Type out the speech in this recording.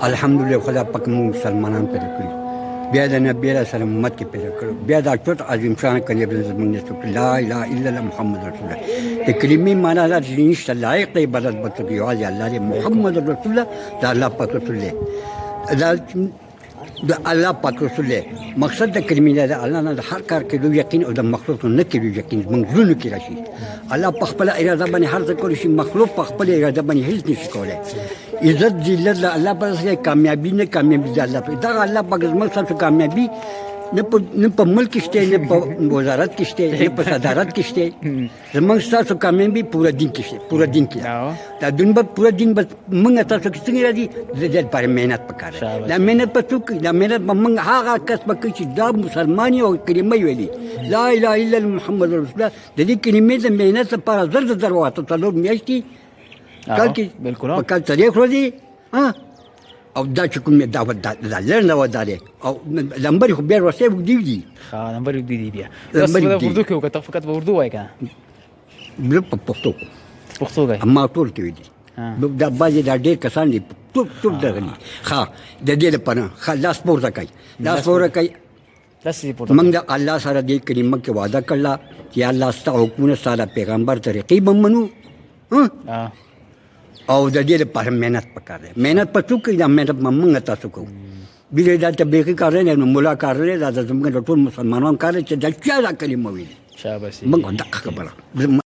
الحمدلله خدا پاک موږ مسلمانان پیدا کړي بیا د نبی رسول امت کې پیدا کړو بیا دا ټول عظیم شان کلیمه زموږ نشو لا اله الا الله محمد رسول الله د کلمې معنا دا چې نشته لایق دی عبادت به څوک یوازې الله دی محمد رسول الله دا الله پاک رسول دی دا د الله پاک رسول دی مقصد د کلمې دا الله نه هر کار کې دوی یقین او د مخلوق نه کې دوی یقین موږ زړه کې راشي الله په خپل اراده باندې هر څه کوي شي مخلوق په خپل اراده باندې هیڅ نشي کولای عزت ذلت الله پر سره کامیابی نه کامیابی د الله په دا الله پاک زموږ سره کامیابی نه په ملک شته نه په وزارت کې شته نه په صدارت کې شته زموږ سره کامیابی پورا دین کې شته پورا دین کې دا دین په پورا دین په موږ تاسو کې څنګه راځي د دې پر مهنت وکړه دا مهنت په څوک دا مهنت په موږ هغه کسب کوي چې دا مسلمانۍ او کلمه ویلي لا اله الا الله محمد رسول الله د دې کلمې د مهنت لپاره زر وته څلور میاشتې کال کې بالکل په کال تاریخ ورځي او دا چې کوم دعوت دا لرنه وداري او نمبر خو بیا ورسې ودی دي نمبر ودی دي بیا بس په اردو کې وکړه فقط په اردو وای کنه بل په پښتو غي اما ټول کې دي دا باندې دا ډېر کسان دي ټول دغلي ها د دې لپاره خلاص پورته کوي لاس پورته کوي موږ د الله سره دې کلمه کې وعده کړل چې الله ستاسو حکمونه ستاسو پیغمبر طریقې به منو او د دې لپاره مهنت پکار دی مهنت په څوک کې دا مهنت موږ تاسو کوو بیا دا تبلیغي کار نه نو مولا کار نه دا زموږ د ټول مسلمانانو کار چې د چا دا کلمه ویلي شاباش موږ دا خبره